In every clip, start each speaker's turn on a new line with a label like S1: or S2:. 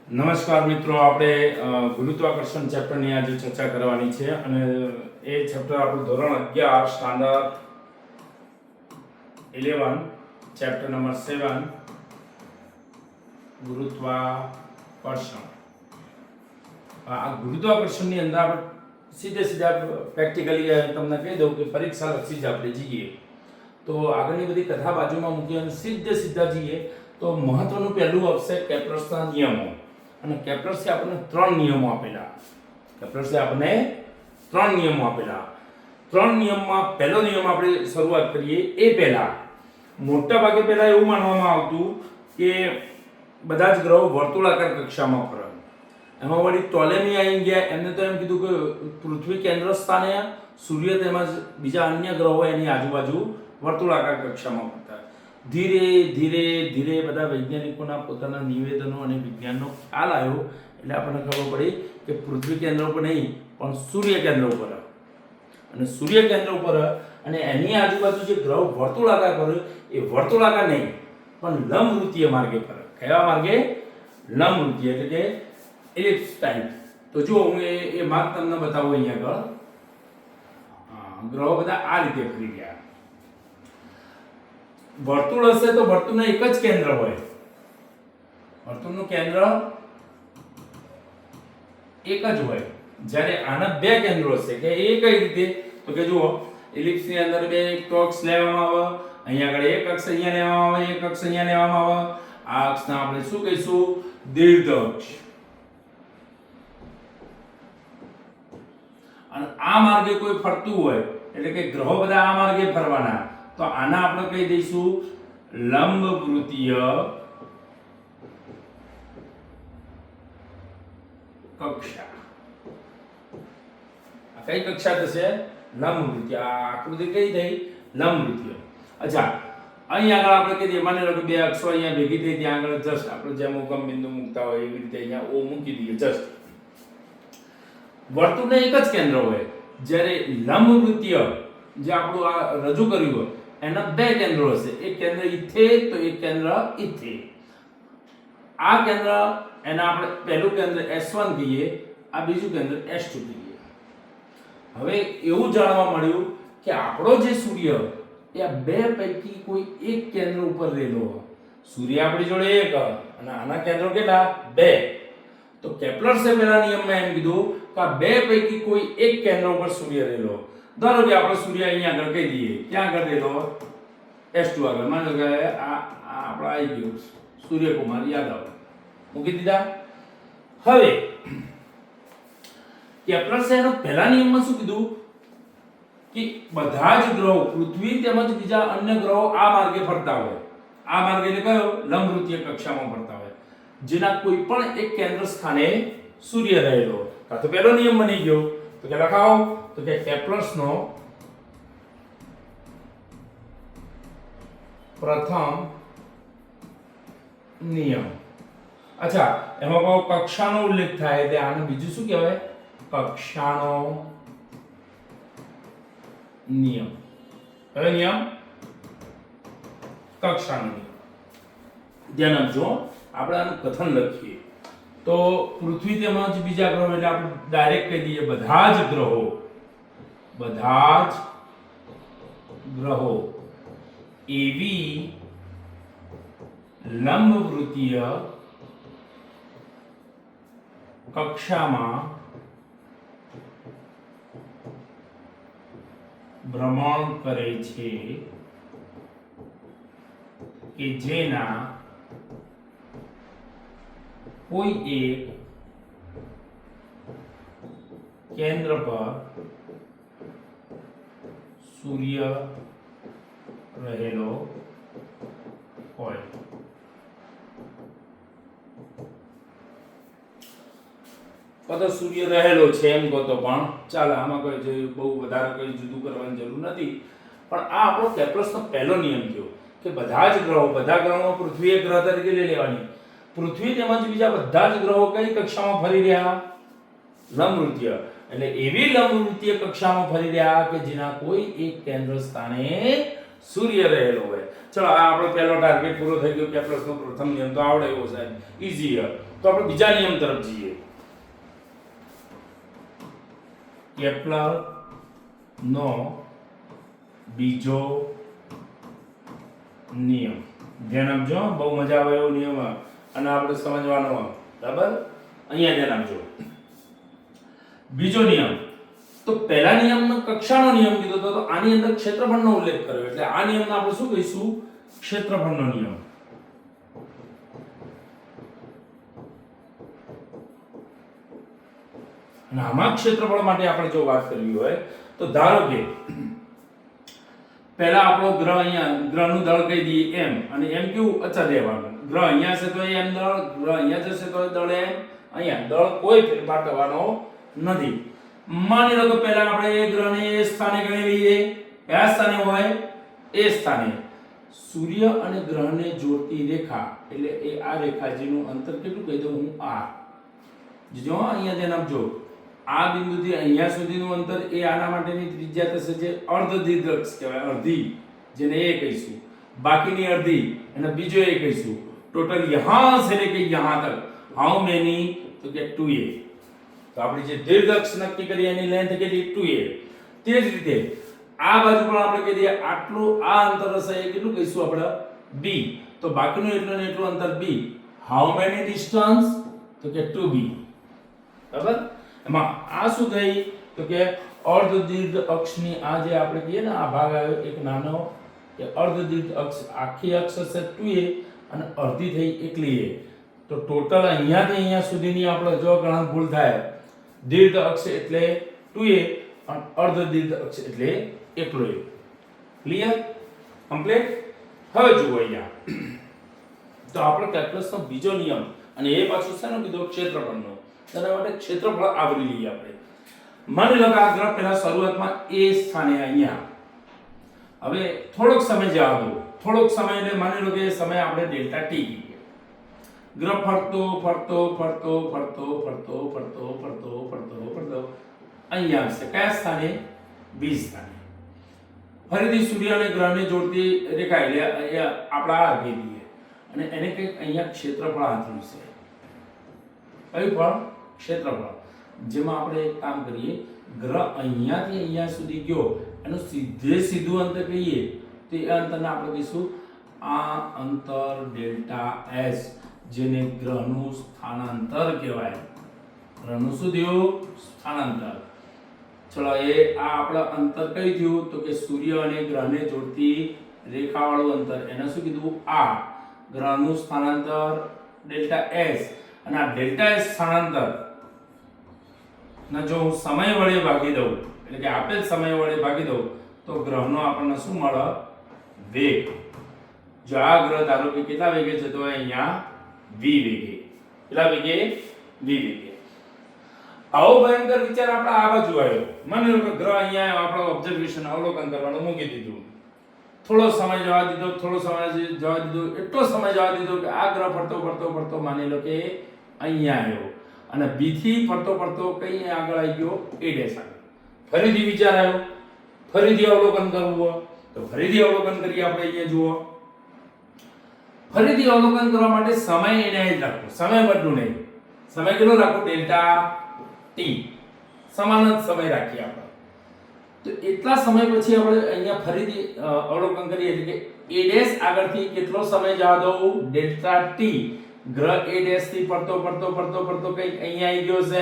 S1: નમસ્કાર મિત્રો, આપણે ગુરુત્વાકર્ષણ ચેપ્ટરની આજે ચર્ચા કરવાની છે અને એ ચેપ્ટર આપણું ધોરણ 11 સ્ટાન્ડર્ડ 11 ચેપ્ટર નંબર 7 ગુરુત્વાકર્ષણ. આ ગુરુત્વાકર્ષણની અંદર આપણે સીધા પ્રેક્ટિકલી તમને કહી દઉં કે પરીક્ષા લક્ષી જ આપણે જઈએ તો આગળની બધી કથા બાજુમાં મૂકી અને સીધા જઈએ તો મહત્વનું પહેલું આવશે કેપ્લર્સના નિયમો. અને કેપ્લર્સે આપણને ત્રણ નિયમો આપેલા. ત્રણ નિયમમાં પહેલો નિયમ આપણે શરૂઆત કરીએ એ પહેલા મોટા ભાગે પહેલા એવું માનવામાં આવતું કે બધા જ ગ્રહો વર્તુળાકાર કક્ષામાં ફરે. એમાં વળી ટોલેમી આવી ગયા, એમને તો એમ કીધું કે પૃથ્વી કેન્દ્ર સ્થાને, સૂર્ય તેમજ બીજા અન્ય ગ્રહો એની આજુબાજુ વર્તુળાકાર કક્ષામાં ફરતા. ધીરે ધીરે બધા વૈજ્ઞાનિકોના પોતાના નિવેદનો અને વિજ્ઞાનનો ખ્યાલ આવ્યો એટલે આપણને ખબર પડી કે પૃથ્વી કેન્દ્ર ઉપર નહીં પણ સૂર્ય કેન્દ્ર ઉપર, અને સૂર્ય કેન્દ્ર ઉપર અને એની આજુબાજુ જે ગ્રહ વર્તુળાકાર ફરે એ વર્તુળાકાર નહીં પણ લંબવૃત્તીય માર્ગે ફરે. કયા માર્ગે? લંબવૃત્તીય, એટલે કે એલિપ્સ ટાઈપ. તો જો હું એ માર્ગ તમને બતાવું અહીંયા આગળ. ગ્રહો બધા આ રીતે ફરી ગયા. વર્તુળ હશે તો વર્તુળનું એક જ કેન્દ્ર હોય, વર્તુળનું કેન્દ્ર એક જ હોય. જ્યારે આના બે કેન્દ્રો હશે કે એ કઈ રીતે? તો કે જુઓ, એલિપ્સની અંદર બે અક્ષ લેવામાં આવે, અહીંયા આગળ એક અક્ષ અહીંયા લેવામાં આવે, એક અક્ષ અહીંયા લેવામાં આવે. આ અક્ષને આપણે શું કહીશું? દીર્ઘ અક્ષ. અને આ માર્ગે કોઈ ફરતું હોય એટલે કે ગ્રહો બધા આ માર્ગે ફરવાના, તો આના આપણે કહી દઈશું લંબવૃત્તીય કક્ષા. આ કઈ કક્ષા થશે? લંબવૃત્તીય. આ આકૃતિ કઈ થઈ? લંબવૃત્તીય. અચ્છા, અહીં આગળ આપણે કહી દઈએ, માની લો કે બે અક્ષો અહીંયા ભેગી થઈ, ત્યાં આગળ જસ્ટ આપણે જેમ ઉગમ બિંદુ મૂકતા હોય એવી રીતે અહીંયા ઓ મૂકી દઈએ જસ્ટ. વર્તુળને એક જ કેન્દ્ર હોય, જ્યારે લંબવૃત્તીય જે આપણું આ રજૂ કર્યું હોય એના બે કેન્દ્રો હશે. એક કેન્દ્ર ઇથે તો એક કેન્દ્ર ઇથે. આ કેન્દ્ર એના આપણે પહેલું કેન્દ્ર S1 કહીએ, આ બીજું કેન્દ્ર S2 કહીએ. હવે એવું જાણવા મળ્યું કે આપણો જે સૂર્ય એ આ બે પૈકી કોઈ એક કેન્દ્ર ઉપર રહેલો. સૂર્ય આપણી જોડે એક અને આના કેન્દ્રો કેટલા? બે. તો કેપ્લર્સે પહેલા નિયમમાં એમ કીધું કે આ બે પૈકી કોઈ એક કેન્દ્ર ઉપર સૂર્ય રહેલો. ધારો કે આપણે સૂર્ય અહીંયા આગળ કહી દઈએ, ક્યાં આગળ રહેલો? S2 આગળ. માનો કે આ આપણા આવી ગયું સૂર્યકુમાર યાદવ, મૂકી દીધા. હવે કેપ્લર્સે એનો પહેલા નિયમમાં શું કીધું કે બધા જ ગ્રહો, પૃથ્વી તેમજ બીજા અન્ય ગ્રહો આ માર્ગે ફરતા હોય. આ માર્ગ એટલે કયો? લંબવૃત્તીય કક્ષામાં ફરતા હોય, જેના કોઈ પણ એક કેન્દ્ર સ્થાને સૂર્ય રહેલો. આ તો પહેલો નિયમ બની ગયો. તો કે લખાવો, તો કે કેપ્લર્સનો પ્રથમ નિયમ. અચ્છા, એમાં કહો કક્ષાનો ઉલ્લેખ થાય એટલે આને બીજું શું કહેવાય? કક્ષાનો નિયમ. કયો નિયમ? કક્ષાનો નિયમ. ધ્યાન આપજો, આપણે આનું કથન લખીએ તો પૃથ્વી તેમજ બીજા ગ્રહો એટલે આપણે ડાયરેક્ટ કહી દઈએ બધા જ ગ્રહો એવી લંબવૃત્તીય કક્ષામાં ભ્રમણ કરે છે કે જેના કોઈ એક કેન્દ્ર પર સૂર્ય રહેલો હોય. કતો સૂર્ય રહેલો છે એમ કહો તો પણ ચાલે, આમાં કોઈ બહુ વધારે કોઈ જુદું કરવાની જરૂર નથી. પણ આ આપણો કેપ્લર્સનો પહેલો નિયમ થયો કે બધા ગ્રહો પૃથ્વી એક ગ્રહ તરીકે લઈ લેવાની. પૃથ્વી તેમજ બીજા બધા જ ગ્રહો કઈ કક્ષામાં ફરી રહ્યા? લંબવૃત્તીય. એટલે એવી લંબવૃત્તીય કક્ષામાં ફરી રહ્યા કે જેના કોઈ એક કેન્દ્ર સ્થાને સૂર્ય રહેલો હોય. ચલો આ આપણો પહેલો ટાર્ગેટ પૂરો થઈ ગયો. કેપ્લરનો પ્રથમ નિયમ તો આવડે એવો સાહેબ, ઈઝી. તો આપણે બીજા નિયમ તરફ જઈએ. કેપ્લર નો બીજો નિયમ, ધ્યાન આપજો, બહુ મજા આવે એવો નિયમ અને આપણે સમજવાનો, બરાબર. અહીંયા ધ્યાન આપજો. બીજો નિયમ, તો પહેલા નિયમનો કક્ષાનો નિયમ કીધો તો આની અંદર ક્ષેત્રફળનો ઉલ્લેખ કર્યો, એટલે આ નિયમને આપણે શું કહીશું? ક્ષેત્રફળનો નિયમ. અને આમાં ક્ષેત્રફળ માટે આપણે જો વાત કરવી હોય તો ધારો કે પહેલા આપણો ગ્રહ અહીંયા, ગ્રહનું દળ કહી દઈએ m, અને m કેવું અચળ રહેવાનું. ગ્રહ અહીંયા છે તો m દળ, ગ્રહ અહીંયા જશે તો દળ m, અહીંયા દળ કોઈ ફેરફાર કરવાનો નથી. માની લો કે પહેલા આપણે એ ગ્રહને એ સ્થાને ગણી લઈએ. કયા સ્થાને હોય? એ સ્થાને. સૂર્ય અને ગ્રહને જોડતી રેખા, એટલે એ આ રેખા જેનું અંતર કેટલું કહી દઉં હું? r. જો અહીંયા ધ્યાન આપજો, આ બિંદુથી અહીંયા સુધીનું અંતર એ આના માટેની ત્રિજ્યા થશે, જે અર્ધ દીર્ઘક કહેવાય, અડધી, જેને એ કહીશું. બાકીની અડધી અને બીજો એ કહીશું. ટોટલ યહાં સે લેકે યહાં તક હાઉ મેની? તો કે 2a. તો આપણે જે દીર્ઘક નક્કી કરી એની લેન્થ કેટલી? 2a. તે જ રીતે આ બાજુ પણ આપણે કહી દઈએ આટલું આ અંતર હશે, એ કેટલું કહીશું આપણે? b. તો બાકીનું એટલું ને એટલું અંતર b. How many distance? તો કે 2b. બરાબર. એમાં આ શું થઈ? તો કે અર્ધ દીર્ઘ અક્ષની આ જે આપણે કહીએ ને આ ભાગ આવ્યો એક નાનો, કે અર્ધ દીર્ઘ અક્ષ, આખી અક્ષ હશે 2a અને અડધી થઈ એકલી a. તો ટોટલ અહીંયાથી અહીંયા સુધીની આપણે જો ગણન ભૂલ થાય, દીર્ઘ અક્ષ એટલે 2a અને અર્ધ દીર્ઘ અક્ષ એટલે એકલો a. ક્લિયર? કમ્પ્લીટ? હવે જુઓ અહીંયા તો આપણે કેલ્ક્યુલસનો બીજો નિયમ, અને એ પાછું શેનો કીધો? ક્ષેત્રફળનો. તેના માટે ક્ષેત્રફળ આવરી લઈએ આપણે. માની લો કે આ ગ્રહ પહેલા શરૂઆતમાં એ સ્થાને અહીંયા, હવે થોડોક સમય જવા દો. થોડોક સમય એટલે માની લો કે એ સમય આપણે ડેલ્ટા ટી કહીએ. ગ્રહ ફરતો ફરતો ફરતો ફરતો ફરતો ફરતો ફરતો ફરતો ફરતો અહીંયા આવશે. કયા સ્થાને? બી સ્થાને. ફરીથી સૂર્ય અને ગ્રહને જોડતી રેખા એટલે અહીંયા આપણા આ કહી દઈએ, અને એને કંઈક અહીંયા ક્ષેત્રફળ આપ્યું છે. કયું ફળ? ક્ષેત્રફળ. જેમાં આપણે એક કામ કરીએ, ગ્રહ અહીંયાથી અહીંયા સુધી ગયો, એનું સીધું અંતર કહીએ તો એ અંતરને આપણે કહીશું આ અંતર ડેલ્ટા s, જેને ગ્રહનું સ્થાનાંતર કહેવાય. ગ્રહનું શું થયું? સ્થાનાંતર. ચલો એ આ આપણે અંતર કઈ થયું? તો કે સૂર્ય અને ગ્રહને જોડતી રેખાવાળું અંતર, એને શું કીધું? આ ગ્રહનું સ્થાનાંતર ડેલ્ટા s. અને આ ડેલ્ટા s સ્થાનાંતર ના જો હું સમય વડે ભાગી દઉં, એટલે કે આપેલ સમય વડે ભાગી દઉં, તો ગ્રહનો આપણને શું મળે? વેગ. જો આ ગ્રહ ધારો કે કેટલા વેગે છે? તો અહીંયા v વેગે. કેટલા વેગે? v વેગે. આવો ભયંકર વિચાર આપણે આ બાજુ આવ્યો. માની લો કે ગ્રહ અહીંયા આપણો ઓબ્ઝર્વેશન અવલોકન કરવાનું મૂકી દીધું. થોડો સમય જવા દીધો, થોડો સમય જવા દીધો, એટલો સમય જવા દીધો કે આ ગ્રહ ફરતો ફરતો ફરતો માની લો કે અહીંયા આવ્યો, અને b થી ફરતો ફરતો કઈ આગળ આવી ગયો? a ડેશ આગળ. ફરીથી વિચાર આવ્યો, ફરીથી અવલોકન કરવું હોય તો ફરીથી અવલોકન કરીએ આપણે. અહીંયા જુઓ, ફરીથી અવલોકન કરવા માટે સમય એને જ રાખો, સમય બદલું નહીં. સમય કેટલો રાખો? Delta T. સમાન જ સમય રાખીએ આપણે. તો એટલા સમય પછી આપણે અહીંયા ફરીથી અવલોકન કરીએ, એટલે કે a ડેશ આગળથી કેટલો સમય જવા દઉં? Delta T. ગ્રહ a ડેશ થી ફરતો ફરતો ફરતો ફરતો કઈ અહીંયા આવી ગયો છે,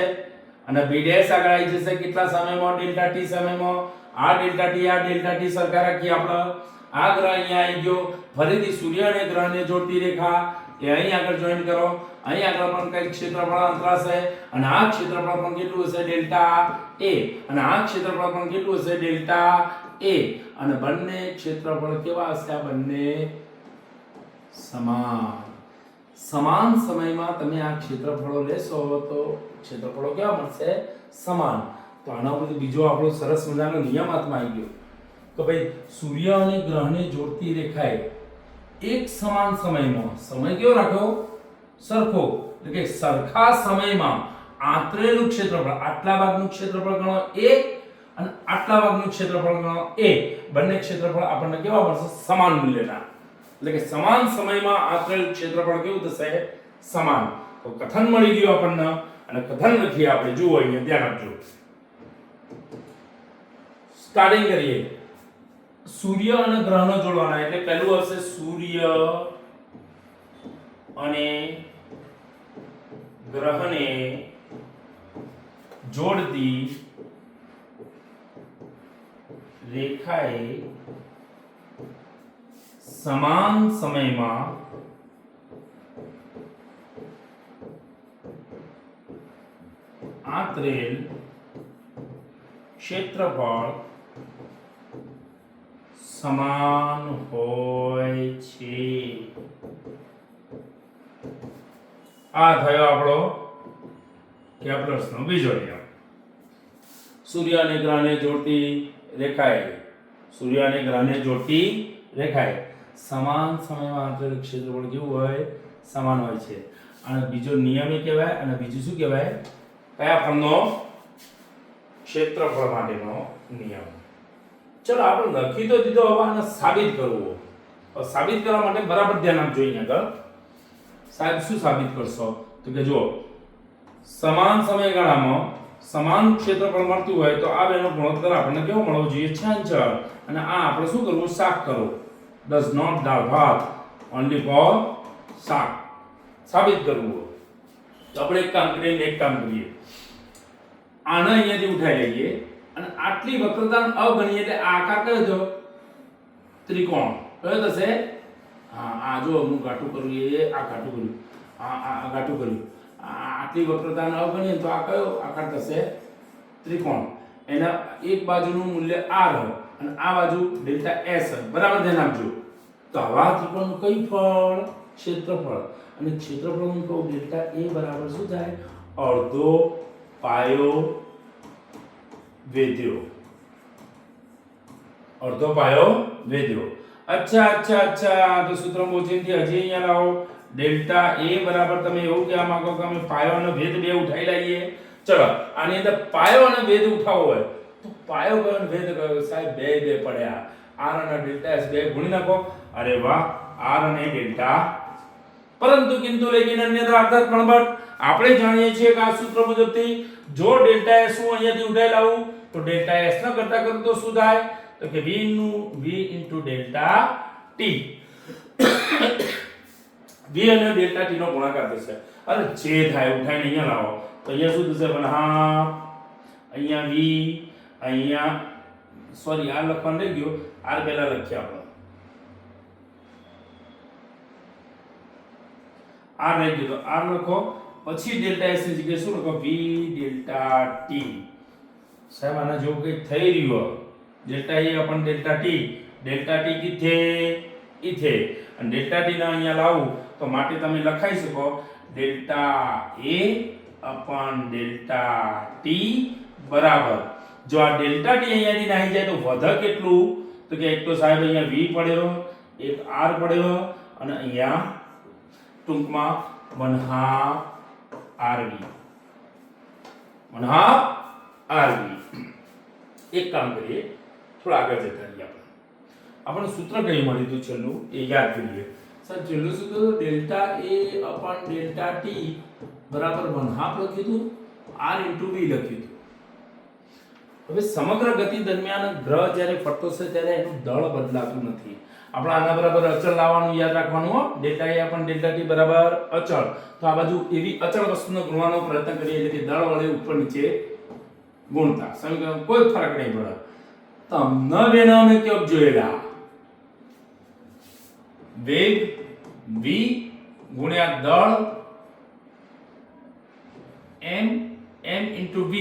S1: અને b ડેશ આગળ આવી જશે કેટલા સમયમાં? ડેલ્ટા ટી સમયમાં. આ ડેલ્ટા ટી સરખા રાખીએ આપણે. આ ગ્રહ અહીંયા આવી ગયો, ફરીથી સૂર્ય અને ગ્રહને જોડતી રેખા એ અહીં આગળ જોઈન કરો. અહીં આગળ પણ કઈ ક્ષેત્રફળ અંતરાશે, અને આ ક્ષેત્રફળ પણ કેટલું હશે? Delta a. અને આ ક્ષેત્રફળ પણ કેટલું હશે? Delta a. અને બંને ક્ષેત્રફળ કેવા હશે? આ બંને સમાન. સમાન સમયમાં તમે આ ક્ષેત્રફળો લેશો તો ક્ષેત્રફળો કેવા મળશે? સમાન. તો આના ઉપર બીજો આપણો સરસ મજાનો નિયમ હાથમાં આવી ગયો કે ભાઈ સૂર્ય અને ગ્રહને જોડતી રેખાએ એક સમાન સમયમાં, સમય કેવો રાખ્યો? સરખો, એટલે કે સરખા સમયમાં આંતરેલું ક્ષેત્રફળ, આટલા ભાગનું ક્ષેત્રફળ ગણો 1 અને આટલા ભાગનું ક્ષેત્રફળ ગણો 1, બંને ક્ષેત્રફળ આપણને કેવા મળશે? સમાન મૂલ્યના. એટલે કે સમાન સમયમાં આંતરેલ ક્ષેત્રફળ કેવું થશે? સમાન. તો કથન મળી ગયું આપણને અને કથન લખીએ આપણે. જુઓ અહીંયા ધ્યાન આપજો. સ્ટાર્ટિંગ કરીએ. સૂર્ય અને ગ્રહનો જોડવાના એટલે પહેલું હશે સૂર્ય અને ગ્રહને જોડતી રેખાએ સમાન સમયમાં આંતરેલ ક્ષેત્રફળ સમાન હોય છે. આ થયો આપણો કેપ્લર્સનો બીજો નિયમ. સૂર્ય અને ગ્રહને જોડતી રેખાએ સમાન સમયમાં આંતરિક ક્ષેત્રફળ કેવું હોય? સમાન હોય છે. અને બીજો નિયમ એ કહેવાય. અને બીજું શું કહેવાય? કયા ફળનો? ક્ષેત્રફળ માટેનો નિયમ. ચલો આપણે લખી તો દીધો, હવે આને સાબિત કરવું. સાબિત કરવા માટે બરાબર ધ્યાન આપજો. અહીંયા આગળ સાહેબ શું સાબિત કરશો? તો કે જો સમાન સમયગાળામાં સમાન ક્ષેત્રફળ મળતું હોય તો આ બેનો ગુણોત્તર આપણને કેવો મળવો જોઈએ? 6 અને આ આપણે શું કરવું? શાક કરો. does not દાળ ભાત only for શાક. સાબિત કરવું. તો આપણે એક કામ કરીએ. આને અહીંયાથી ઉઠાઈ લઈએ અને આટલી વક્રતાને અવગણીએ એટલે આ આકાર કયો થયો? ત્રિકોણ. કયો થશે? હા, આ જો હું ઘાટું કરું એ આ ઘાટું કર્યું, આ ઘાટું કર્યું. આટલી વક્રતાને અવગણીએ તો આ કયો આકાર થશે? ત્રિકોણ. એના એક બાજુનું મૂલ્ય r હોય અને આ બાજુ ડેલ્ટા s હોય. બરાબર ધ્યાન આપજો. તો આવા ત્રિકોણનું કઈ ફળ? ક્ષેત્રફળ. અને ક્ષેત્રફળનું કહું ડેલ્ટા a બરાબર શું થાય? અડધો પાયો વેધ્યો. અડધો પાયો વેધ્યો. અચ્છા. તો સૂત્ર મોચીનથી હજી અહીંયા લાવો. ડેલ્ટા a બરાબર તમે એવું કહેવા માંગો કે અમે પાયો અને વેધ બે ઉઠાઈ લઈએ. ચલો આની અંદર પાયો અને વેધ ઉઠાવવો હોય તો પાયો કયો અને વેધ કયો? સાહેબ બે પડ્યા. r અને ડેલ્ટા s બે ગુણી નાખો. અરે વાહ, r અને ડેલ્ટા. પરંતુ કિંતુ લેકિન અન્યથા અર્થાત પણ બટ આપણે જાણીએ છીએ કે આ સૂત્ર મુજબથી જો ડેલ્ટા s હું અહીંયાથી ઉઠાઈ લાવું તો ડેલ્ટા s ના કરતા કરું તો શું થાય? તો કે v into delta t. v અને ડેલ્ટા t નો ગુણાકાર થશે. અરે જે થાય ઉઠાઈને અહીંયા લાવો તો અહીંયા શું થશે? 1/2. અહીંયા v, અહીંયા સોરી આ લખવાનું રહી ગયો. r પહેલા લખીએ આપણે. r રહી ગયો તો r લખો. પછી ડેલ્ટા s ની જગ્યાએ શું લખો? v delta t. સાહેબ આના જેવું કંઈ થઈ રહ્યું. Delta a upon delta t. Delta t કિથે? ઇથે. અને ડેલ્ટા t ને અહીંયા લાવું તો માટે તમે લખાઈ શકો delta a upon delta t બરાબર. જો આ ડેલ્ટા t અહીંયાથી નાહી જાય તો વધે કેટલું? તો કે એક તો સાહેબ અહીંયા v પડ્યો, એક r પડ્યો અને અહીંયા ટૂંકમાં 1/2 rv. 1/2 rv. એક કામ કરીએ, થોડા આગળ જતા રહીએ. આપણને સૂત્ર કઈ મળ્યું હતું છેલ્લું એ યાદ કરીએ. સર છેલ્લું સૂત્ર તો delta a upon delta t બરાબર 1/2 લખ્યું હતું, r into v લખ્યું હતું. હવે સમગ્ર ગતિ દરમિયાન ગ્રહ જ્યારે ફરતો છે ત્યારે એનું દળ બદલાતું નથી. આપણે આના બરાબર અચળ લાવવાનું યાદ રાખવાનું હો. Delta a upon delta t બરાબર અચળ. તો આ બાજુ એવી અચળ વસ્તુને ગુણવાનો પ્રયત્ન કરીએ એટલે કે દળ વડે ઉપર નીચે ગુણતા સમીકરણ કોઈ ફરક નહીં પડે. તમને બેનો અમે કેમ જોયેલા? વેગ v ગુણ્યા દળ m into v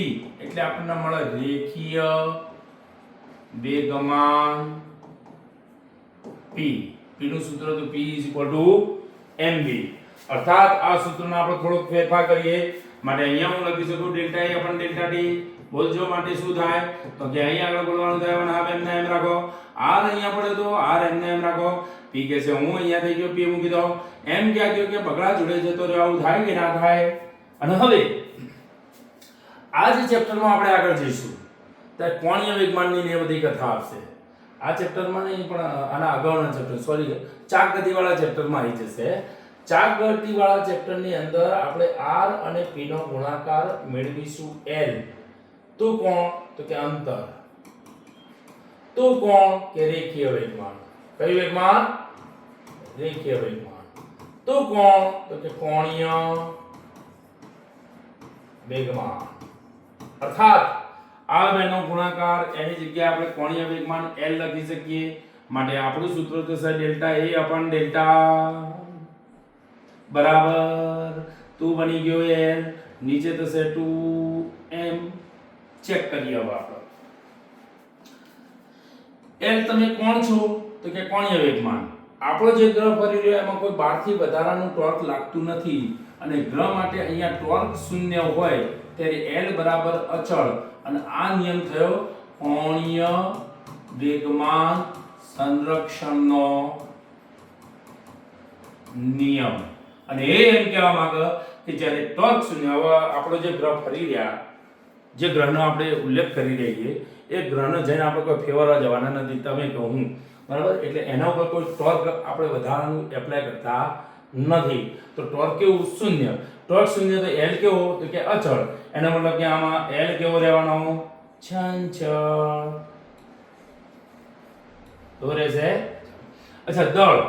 S1: એટલે આપણને મળે રેખીય વેગમાન p. p નું સૂત્ર તો p mv. અર્થાત આ સૂત્રનો આપણે થોડોક ફેરફાર કરીએ. માટે અહીંયા હું લખી શકું delta a upon delta t. બોલજો માટે શું થાય? તો કે અહીંયા આગળ બોલવાનું થાય 1/2 m ને m રાખો. r અહીંયા પડે તો r m ને m રાખો. p કે છે હું અહીંયા થઈ ગયો p મૂકી દો. m ક્યાં ગયો કે બગડા જોડે જતો રહ્યો. આવું થાય કે ના થાય? અને હવે આ જે ચેપ્ટરમાં આપણે આગળ જઈશું ત્યારે કોણીય વેગમાનની ને બધી કથા આવશે. આ ચેપ્ટરમાં નહીં પણ આના અગાઉના ચેપ્ટર ચાક ગતિવાળા ચેપ્ટરમાં આવી જશે. ચાક ગતિવાળા ચેપ્ટરની અંદર આપણે r અને p નો ગુણાકાર મેળવીશું l. તો કોણ? તો કે અંતર. તો કોણ? કે રેખીય વેગમાન. કયું વેગમાન? રેખીય વેગમાન. તો કોણ? તો કે કોણીય વેગમાન. અર્થાત આ બેનો ગુણાકાર એની જગ્યાએ આપણે કોણીય વેગમાન l લખી શકીએ. માટે આપણું સૂત્ર થશે ડેલ્ટા a અપન ડેલ્ટા બરાબર 2 બની ગયો l, નીચે થશે 2m. ચેક કરીએ હવે આપણે l તમે કોણ છો? તો કે કોણીય વેગમાન. આપણો જે ગ્રહ ફરી રહ્યો એમાં કોઈ બહારથી વધારાનું ટોર્ક લાગતું નથી અને ગ્રહ માટે અહીંયા ટોર્ક શૂન્ય હોય ત્યારે l બરાબર અચળ અને આ નિયમ થયો કોણીય વેગમાન સંરક્ષણનો નિયમ. અને એ એમ કહેવા માંગે કે જ્યારે ટોર્ક શૂન્ય, હવે આપણો જે ગ્રહ ફરી રહ્યા, જે ગ્રહનો આપણે ઉલ્લેખ કરી રહીએ એ ગ્રહને જઈને આપણે કોઈ ફેરવવા જવાના નથી, તમે કે હું, બરાબર? એટલે એના ઉપર કોઈ ટોર્ક આપણે વધારાનું એપ્લાય કરતા નથી. તો ટોર્ક કેવું? શૂન્ય. ટોર્ક શૂન્ય તો l કેવો? તો કે અચળ. એનો મતલબ કે આમાં l કેવો રહેવાનો? ચંચળ. તો રહેશે. અચ્છા, દળ.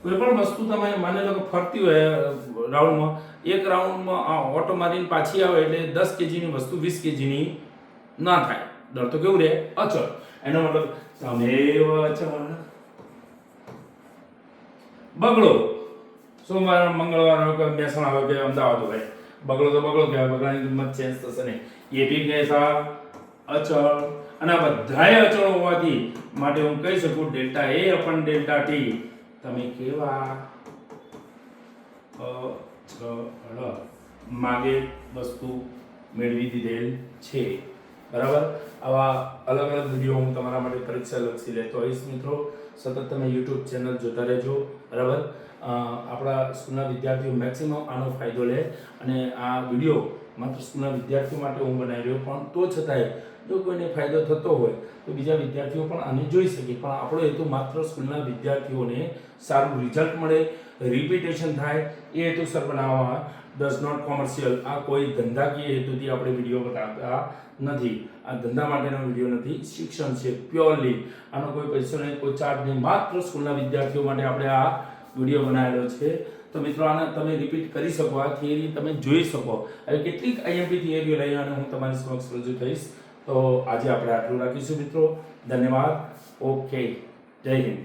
S1: કોઈ પણ વસ્તુ તમે માની લો કે ફરતી હોય રાઉન્ડમાં, એક રાઉન્ડમાં ઓટો મારીને પાછી આવે એટલે 10 કેજીની વસ્તુ 20 કેજીની ના થાય. દળ તો કેવું રહે? અચળ. એનો મતલબ સમેવ અચળ. બગડો. સોમવાર, મંગળવાર હોય કે મહેસાણા હોય કે અમદાવાદ હોય, બગડો તો બગડો કહેવાય, બગડાની કિંમત ચેન્જ થશે નહીં. એ બી કહેશા અચળ. અને આ બધાય અચળ હોવાથી માટે હું કહી શકું ડેલ્ટા a અપન ડેલ્ટા t તમે કેવા? અચળ. માગે વસ્તુ મેળવી દીધેલ છે. બરાબર? આવા અલગ અલગ વિડીયો હું તમારા માટે પરીક્ષા લક્ષી લેતો હોઈશ મિત્રો. સતત તમે YouTube ચેનલ જોતા રહેજો. બરાબર? આપણા સ્કૂલના વિદ્યાર્થીઓ મેક્સિમમ આનો ફાયદો લે અને આ વિડીયો માત્ર સ્કૂલના વિદ્યાર્થીઓ માટે હું બનાવી રહ્યો, પણ તો છતાંય જો કોઈને ફાયદો થતો હોય તો બીજા વિદ્યાર્થીઓ પણ આને જોઈ શકે. પણ આપણો હેતુ માત્ર સ્કૂલના વિદ્યાર્થીઓને સારું રિઝલ્ટ મળે, રિપીટેશન થાય એ હેતુસર બનાવવામાં, ડઝ નોટ કોમર્શિયલ. આ કોઈ ધંધાકીય હેતુથી આપણે વિડીયો બનાવતા નથી. આ ધંધા માટેનો વિડીયો નથી, શિક્ષણ છે પ્યોરલી. આનો કોઈ પૈસો નહીં, કોઈ ચાર્જ નહીં, માત્ર સ્કૂલના વિદ્યાર્થીઓ માટે આપણે આ વિડીયો બનાવેલો છે. તો મિત્રો આને તમે રિપીટ કરી શકો, આ થિયરી તમે જોઈ શકો. હવે કેટલીક આઈએમપી થિયરીઓ લઈ અને હું તમારી સમક્ષ રજૂ થઈશ. તો આજે આપણે આટલું રાખીશું મિત્રો. ધન્યવાદ. ઓકે, જય હિન્દ.